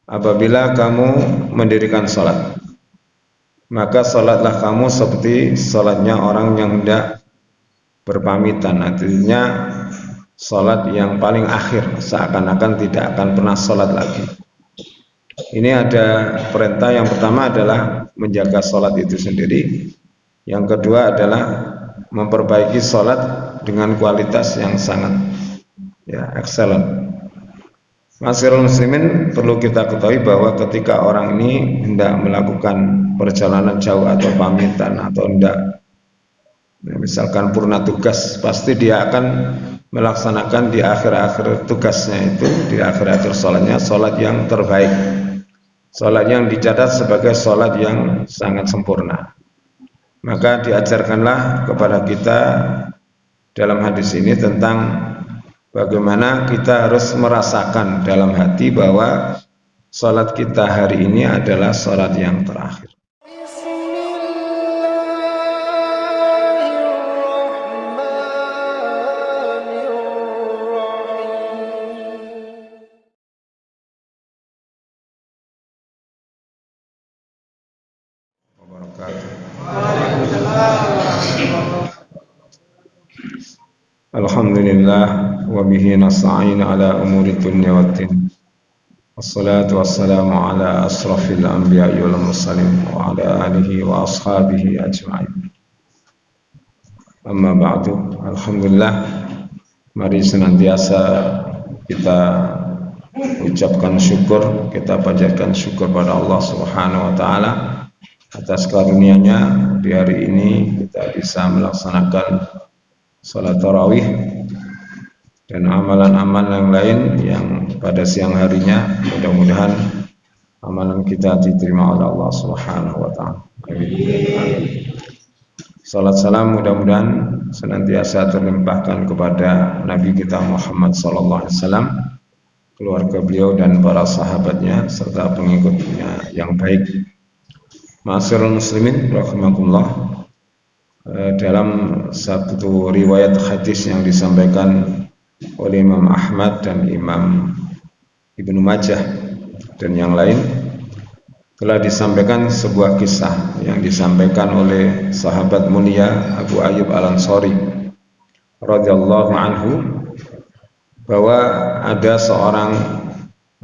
apabila kamu mendirikan sholat, maka sholatlah kamu seperti sholatnya orang yang hendak berpamitan, artinya sholat yang paling akhir, seakan-akan tidak akan pernah sholat lagi. Ini ada perintah. Yang pertama adalah menjaga sholat itu sendiri. Yang kedua adalah memperbaiki sholat dengan kualitas yang sangat excellent. Ma'asyiral muslimin, perlu kita ketahui bahwa ketika orang ini hendak melakukan perjalanan jauh atau pamitan atau hendak misalkan purna tugas, pasti dia akan melaksanakan di akhir-akhir tugasnya itu, di akhir-akhir sholatnya, sholat yang terbaik, sholat yang dicatat sebagai sholat yang sangat sempurna. Maka diajarkanlah kepada kita dalam hadis ini tentang bagaimana kita harus merasakan dalam hati bahwa sholat kita hari ini adalah sholat yang terakhir. Alhamdulillah wa bihi nasta'in ala umuri dunya waddin. Wassalatu wassalamu ala asrafil anbiya'i wal mursalin wa ala alihi wa ashabihi ajma'in. Amma ba'du. Alhamdulillah, mari senantiasa kita ucapkan syukur, kita panjatkan syukur pada Allah Subhanahu wa taala atas karunia-Nya di hari ini kita bisa melaksanakan salat tarawih dan amalan-amalan yang lain yang pada siang harinya. Mudah-mudahan amalan kita diterima oleh Allah Subhanahu wa taala. Amin. Salat salam mudah-mudahan senantiasa terlimpahkan kepada Nabi kita Muhammad sallallahu alaihi wasallam, keluarga beliau dan para sahabatnya serta pengikutnya yang baik. Ma'asyiral muslimin rahimakumullah. Dalam satu riwayat hadis yang disampaikan oleh Imam Ahmad dan Imam Ibnu Majah dan yang lain, telah disampaikan sebuah kisah yang disampaikan oleh sahabat mulia Abu Ayyub Al-Ansari radhiyallahu anhu, bahwa ada seorang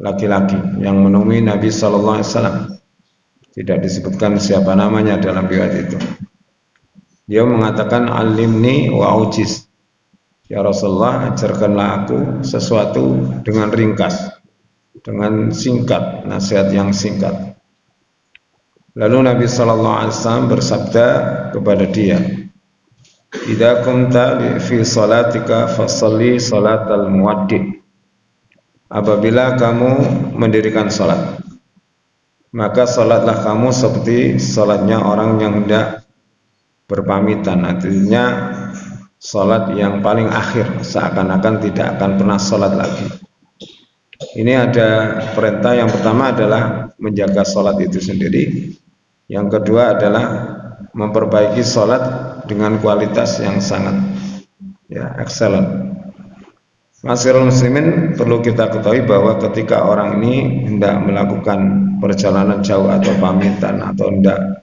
laki-laki yang menemui Nabi sallallahu alaihi wasallam. Tidak disebutkan siapa namanya dalam riwayat itu. Dia mengatakan, alimni wa ujiz, ya Rasulullah, ajarkanlah aku sesuatu dengan ringkas, dengan singkat, nasihat yang singkat. Lalu Nabi SAW bersabda kepada dia, idza kunta fi salatika fasalli salatal muwaddi. Apabila kamu mendirikan salat, maka salatlah kamu seperti salatnya orang yang hendak berpamitan, artinya sholat yang paling akhir, seakan-akan tidak akan pernah sholat lagi. Ini ada perintah. Yang pertama adalah menjaga sholat itu sendiri. Yang kedua adalah memperbaiki sholat dengan kualitas yang sangat excellent. Ma'asyiral muslimin, perlu kita ketahui bahwa ketika orang ini hendak melakukan perjalanan jauh atau pamitan atau hendak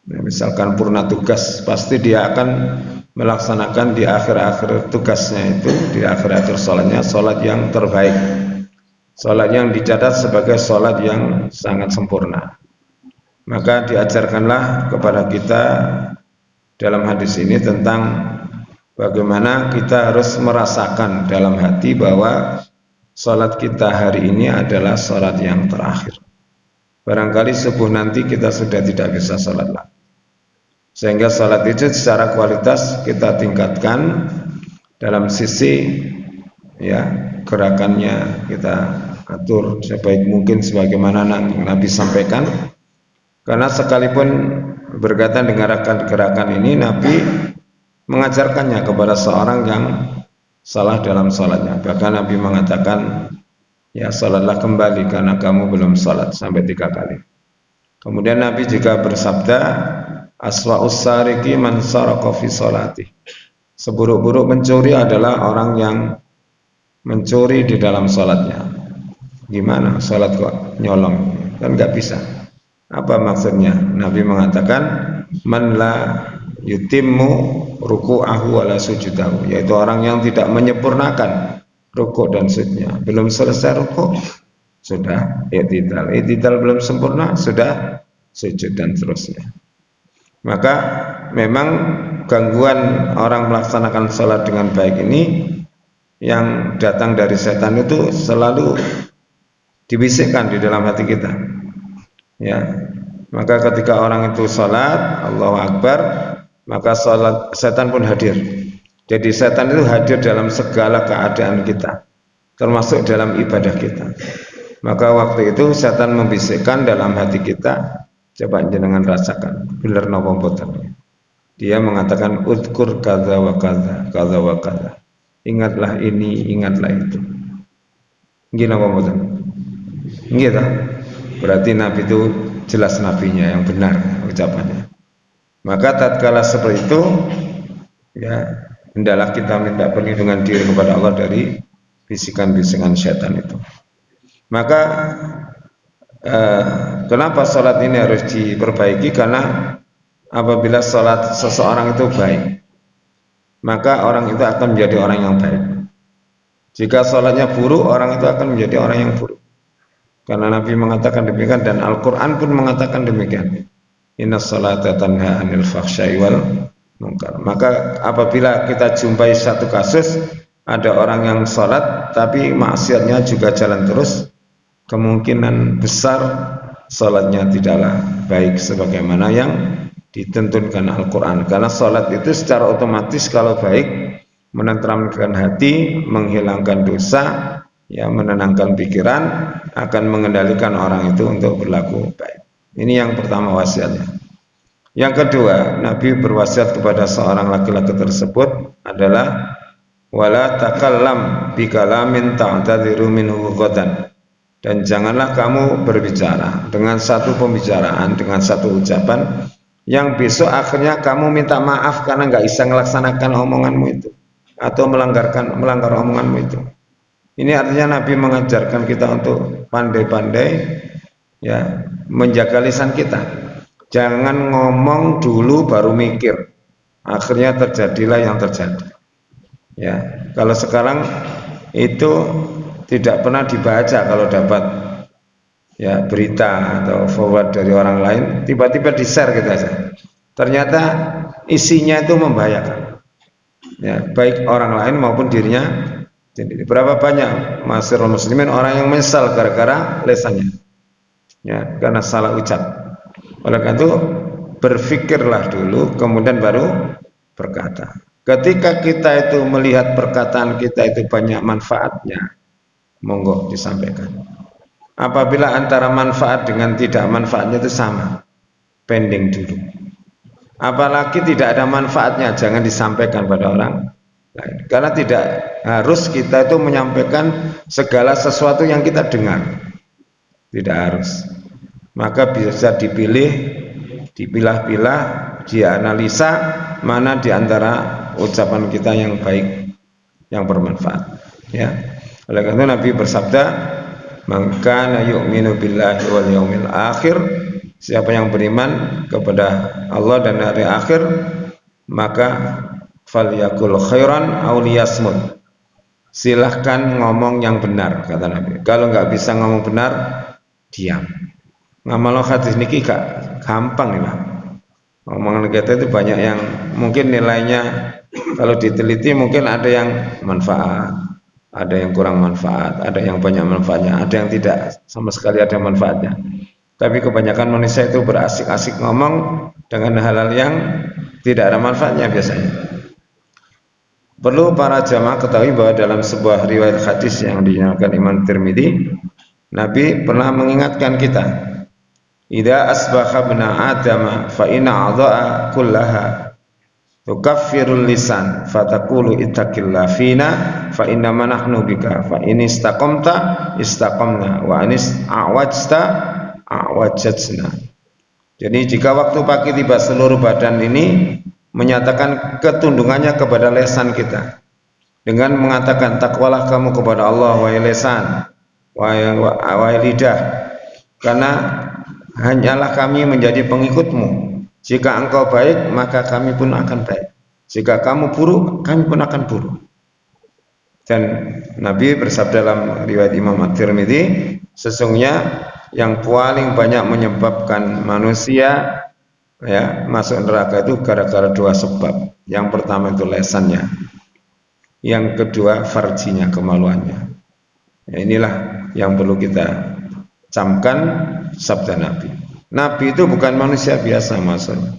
misalkan purna tugas, pasti dia akan melaksanakan di akhir-akhir tugasnya itu, di akhir-akhir sholatnya, sholat yang terbaik, sholat yang dicatat sebagai sholat yang sangat sempurna. Maka diajarkanlah kepada kita dalam hadis ini tentang bagaimana kita harus merasakan dalam hati bahwa sholat kita hari ini adalah sholat yang terakhir. Barangkali subuh nanti kita sudah tidak bisa sholat lagi, sehingga sholat itu secara kualitas kita tingkatkan dalam sisi gerakannya kita atur sebaik mungkin sebagaimana Nabi sampaikan. Karena sekalipun berkaitan dengan gerakan ini, Nabi mengajarkannya kepada seorang yang salah dalam sholatnya. Bahkan Nabi mengatakan, ya sholatlah kembali karena kamu belum sholat, sampai 3 kali. Kemudian Nabi juga bersabda, aswa'us sariki man saraka fi sholati. Seburuk-buruk pencuri adalah orang yang mencuri di dalam sholatnya. Gimana sholat kok nyolong? Kan nggak bisa. Apa maksudnya? Nabi mengatakan man la yutimmu ruku'ahu wala sujudahu, yaitu orang yang tidak menyempurnakan rukuk dan sujudnya. Belum selesai rukuk sudah i'tidal, i'tidal belum sempurna sudah sujud dan seterusnya. Maka memang gangguan orang melaksanakan sholat dengan baik ini yang datang dari setan itu selalu dibisikkan di dalam hati kita. Ya, maka ketika orang itu sholat, Allahu Akbar, maka sholat setan pun hadir. Jadi setan itu hadir dalam segala keadaan kita, termasuk dalam ibadah kita. Maka waktu itu setan membisikkan dalam hati kita, coba jenengan rasakan, bener napa mboten. Dia mengatakan udkur kadza wa kadza, kadza wa kadza. Ingatlah ini, ingatlah itu. Nggih napa mboten? Nggih ta? Berarti Nabi itu jelas nabinya yang benar ucapannya. Maka tatkala seperti itu, ya hendaklah kita minta perlindungan diri kepada Allah dari bisikan-bisikan setan itu. Maka kenapa sholat ini harus diperbaiki? Karena apabila sholat seseorang itu baik, maka orang itu akan menjadi orang yang baik. Jika sholatnya buruk, orang itu akan menjadi orang yang buruk. Karena Nabi mengatakan demikian dan Al-Quran pun mengatakan demikian. Inna sholata tanha anil fahsyai wal munkar. Maka apabila kita jumpai satu kasus, ada orang yang sholat tapi maksiatnya juga jalan terus, kemungkinan besar sholatnya tidaklah baik sebagaimana yang ditentukan Al-Quran. Karena sholat itu secara otomatis kalau baik menenteramkan hati, menghilangkan dosa, ya menenangkan pikiran, akan mengendalikan orang itu untuk berlaku baik. Ini yang pertama wasiatnya. Yang kedua, Nabi berwasiat kepada seorang laki-laki tersebut adalah wala takallam bi kalamin ta'tadiru minhu ghadan. Dan janganlah kamu berbicara dengan satu pembicaraan, dengan satu ucapan yang besok akhirnya kamu minta maaf karena nggak bisa melaksanakan omonganmu itu atau melanggar omonganmu itu. Ini artinya Nabi mengajarkan kita untuk pandai-pandai ya menjaga lisan kita. Jangan ngomong dulu baru mikir. Akhirnya terjadilah yang terjadi. Ya, kalau sekarang itu tidak pernah dibaca kalau dapat ya berita atau forward dari orang lain, tiba-tiba di-share gitu aja. Ternyata isinya itu membahayakan. Ya, baik orang lain maupun dirinya. Jadi berapa banyak masyarakat muslimin orang yang menyesal gara-gara lesannya, ya karena salah ucap. Oleh karena itu berpikirlah dulu, kemudian baru berkata. Ketika kita itu melihat perkataan kita itu banyak manfaatnya, monggo disampaikan. Apabila antara manfaat dengan tidak manfaatnya itu sama, pending dulu. Apalagi tidak ada manfaatnya, jangan disampaikan pada orang. Karena tidak harus kita itu menyampaikan segala sesuatu yang kita dengar, tidak harus. Maka bisa dipilah-pilah, dianalisa mana diantara ucapan kita yang baik, yang bermanfaat. Ya, oleh karena Nabi bersabda, "Man kana yu'minu billahi wal yaumil akhir," siapa yang beriman kepada Allah dan hari akhir, maka falyakul khairan aw liyasmut. Silahkan ngomong yang benar, kata Nabi. Kalau nggak bisa ngomong benar, diam. Ngamal hadis niki gak gampang nih Pak. Omongan kita itu banyak yang mungkin nilainya kalau diteliti mungkin ada yang manfaat, ada yang kurang manfaat, ada yang banyak manfaatnya, ada yang tidak sama sekali ada manfaatnya. Tapi kebanyakan manusia itu berasik-asik ngomong dengan hal-hal yang tidak ada manfaatnya biasanya. Perlu para jamaah ketahui bahwa dalam sebuah riwayat hadis yang dinamakan Imam Tirmidzi, Nabi pernah mengingatkan kita, "Idza asbaha bna Adam fa inna a'dha'a kullaha tukaffirul lisan fataqulu ittaqillah fina fa inna ma nahnu bika fa in istaqamta istaqamna wa anis a'wajta a'wajjna." Jadi jika waktu pagi tiba seluruh badan ini menyatakan ketundungannya kepada lesan kita dengan mengatakan takwalah kamu kepada Allah wahai lesan, wahai lidah, karena hanyalah kami menjadi pengikutmu. Jika engkau baik, maka kami pun akan baik. Jika kamu buruk, kami pun akan buruk. Dan Nabi bersabda dalam riwayat Imam At-Tirmidzi, sesungguhnya yang paling banyak menyebabkan manusia masuk neraka itu gara-gara dua sebab. Yang pertama itu lesannya, yang kedua farjinya, kemaluannya. Inilah yang perlu kita camkan sabda Nabi. Nabi itu bukan manusia biasa maksudnya.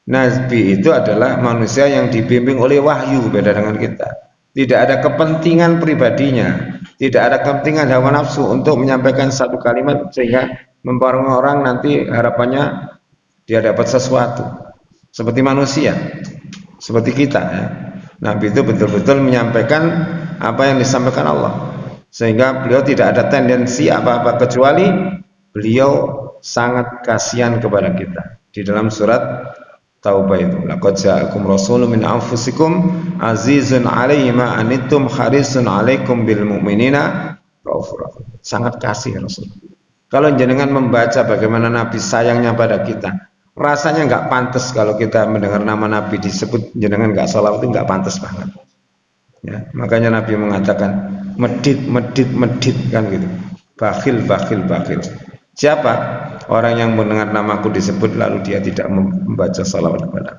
Nabi itu adalah manusia yang dibimbing oleh wahyu, beda dengan kita. Tidak ada kepentingan pribadinya, tidak ada kepentingan hawa nafsu untuk menyampaikan satu kalimat sehingga mempengaruhi orang nanti harapannya dia dapat sesuatu. Seperti manusia, seperti kita ya. Nabi itu betul-betul menyampaikan apa yang disampaikan Allah, sehingga beliau tidak ada tendensi apa-apa kecuali beliau sangat kasihan kepada kita. Di dalam surat Taubah itu, laqad ja'akum rasulun min anfusikum azizun 'alaihi ma anittum harisun 'alaikum bil mu'minina raufur rahim. Sangat kasih Rasul. Kalau jenengan membaca bagaimana Nabi sayangnya pada kita, rasanya nggak pantas kalau kita mendengar nama Nabi disebut jenengan nggak sholawat, itu nggak pantas banget. Ya, makanya Nabi mengatakan medit kan gitu. Bakhil. Siapa orang yang mendengar namaku disebut lalu dia tidak membaca salawat kepada.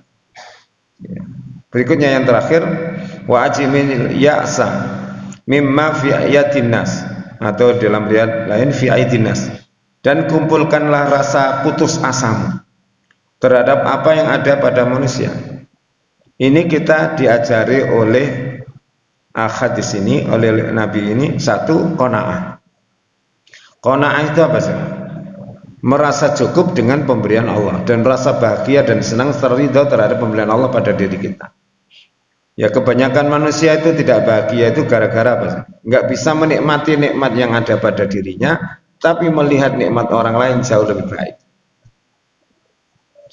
Ya. Berikutnya yang terakhir, wa ajimin ya'sa mimma fi ayatin nas, atau dalam riwayat lain fi ayatin nas, dan kumpulkanlah rasa putus asamu terhadap apa yang ada pada manusia. Ini kita diajari oleh akhad di sini, oleh Nabi ini, satu, qanaah. Qanaah itu apa sih? Merasa cukup dengan pemberian Allah dan rasa bahagia dan senang ridho terhadap pemberian Allah pada diri kita. Ya, kebanyakan manusia itu tidak bahagia itu gara-gara apa sih? Nggak bisa menikmati nikmat yang ada pada dirinya, tapi melihat nikmat orang lain jauh lebih baik.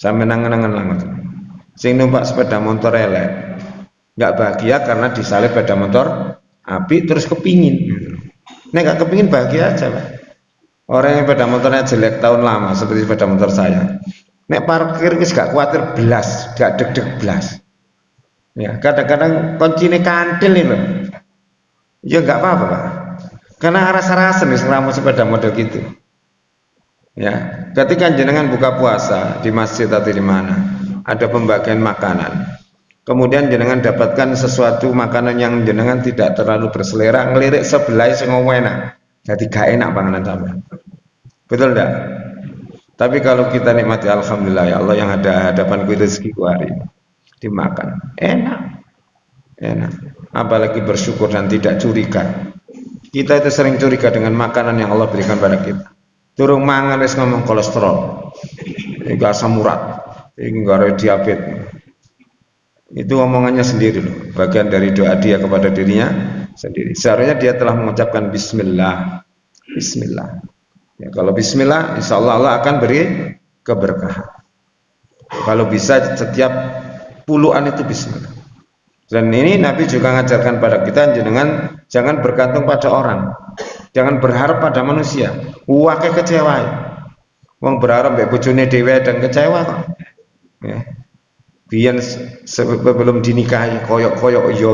Sampai nangan-nangan langsung. Sing numpak sepeda motor elek, nggak bahagia karena disalib sepeda motor api terus kepingin. Nek nggak kepingin bahagia aja, Pak. Orang yang sepeda motornya jelek tahun lama seperti sepeda motor saya, nek parkir wis gak khawatir belas, gak deg-deg belas. Ya, kadang-kadang kuncinya kantil nih loh. Ya nggak apa-apa, Pak. Karena rasa-rasa nih selama sepeda model gitu. Ya, ketika jenengan buka puasa di masjid atau di mana, ada pembagian makanan. Kemudian jenengan dapatkan sesuatu makanan yang jenengan tidak terlalu berselera, ngelirik sebelah sing enak. Jadi gak enak panganan sampai. Betul enggak? Tapi kalau kita nikmati alhamdulillah ya Allah yang ada hadapanku rezekiku hari ini dimakan, enak. Apalagi bersyukur dan tidak curiga. Kita itu sering curiga dengan makanan yang Allah berikan pada kita. Turung mangan wis ngomong kolesterol, iki asam urat, iki gara diabetes. Itu omongannya sendiri loh, bagian dari doa dia kepada dirinya sendiri. Seharusnya dia telah mengucapkan Bismillah. Ya, kalau Bismillah, insya Allah Allah akan beri keberkahan. Kalau bisa setiap puluhan itu Bismillah. Dan ini Nabi juga mengajarkan pada kita, jangan bergantung pada orang, jangan berharap pada manusia. Wakai kecewa. Wong berharap mbek bojone dhewe dan kecewa kok. Ya. Biyen sebelum dinikahi koyok yo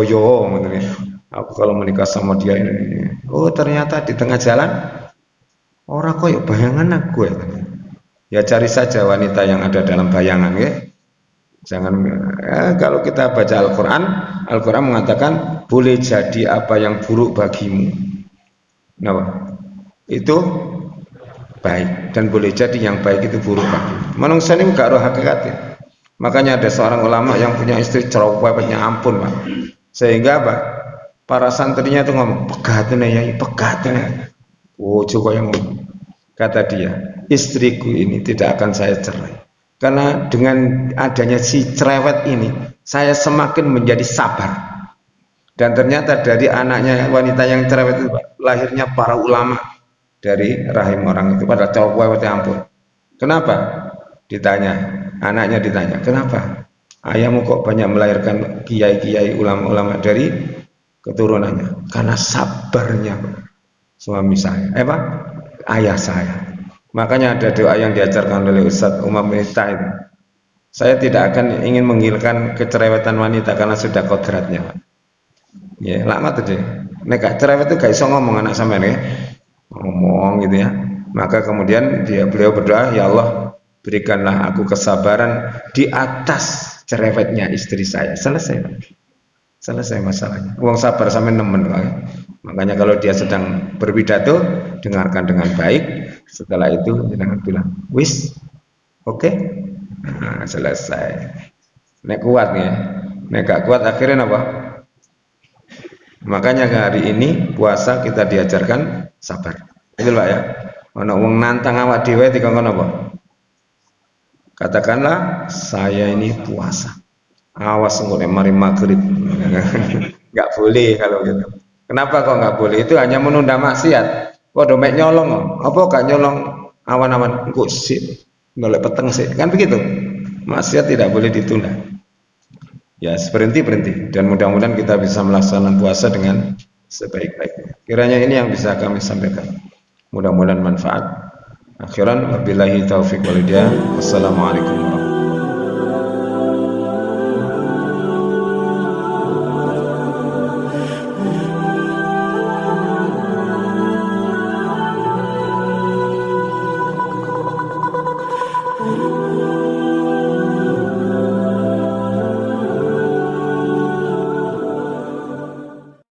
aku kalau menikah sama dia ini. Oh ternyata di tengah jalan orang koyok bayangan aku ya. Cari saja wanita yang ada dalam bayangan ya. Jangan kalau kita baca Al-Quran mengatakan boleh jadi apa yang buruk bagimu. Nah, itu baik dan boleh jadi yang baik itu buruk bagimu. Manungsa ini gak roh hakikatnya. Makanya ada seorang ulama yang punya istri cerewetnya ampun, Pak. Sehingga apa? Para santrinya itu ngomong, pegatnya ya, pegatnya. Oh, coba yang kata dia, istriku ini tidak akan saya cerai. Karena dengan adanya si cerewet ini, saya semakin menjadi sabar. Dan ternyata dari anaknya wanita yang cerewet itu, Pak, lahirnya para ulama dari rahim orang itu pada cerewetnya ampun. Kenapa? Anaknya ditanya, kenapa ayahmu kok banyak melahirkan kiai-kiai ulama-ulama dari keturunannya? Karena sabarnya. suami saya, Pak, ayah saya. Makanya ada doa yang diajarkan oleh Ustadz Umar Miftah itu. Saya tidak akan ingin menghilangkan kecerewetan wanita karena sudah kodratnya, Pak. Ya, lama tuh deh. Nek gak cerewet itu gak iso ngomong anak sampean ya. Ngomong gitu ya. Maka kemudian beliau berdoa, ya Allah, berikanlah aku kesabaran di atas cerewetnya istri saya. Selesai, Pak. Selesai masalahnya. Uang sabar sampai nemen, Pak. Makanya kalau dia sedang berpidato, dengarkan dengan baik. Setelah itu jangan bilang, wis, oke, nah, selesai. Nek kuat ya, nek gak kuat akhirnya apa? Makanya hari ini puasa kita diajarkan sabar. Itu Pak ya. Ana wong nantang awak dhewe dikongkon apa? Katakanlah saya ini puasa. Awas engko nek mari maghrib. Enggak boleh kalau gitu. Kenapa kok enggak boleh? Itu hanya menunda maksiat. Waduh mek nyolong. Apa gak nyolong awan-awan engko sik golek peteng sik. Kan begitu. Maksiat tidak boleh ditunda. Ya, berhenti dan mudah-mudahan kita bisa melaksanakan puasa dengan sebaik-baiknya. Kiranya ini yang bisa kami sampaikan. Mudah-mudahan manfaat. Akhiran wabillahi taufiq walhidayah. Wassalamualaikum warahmatullahi wabarakatuh.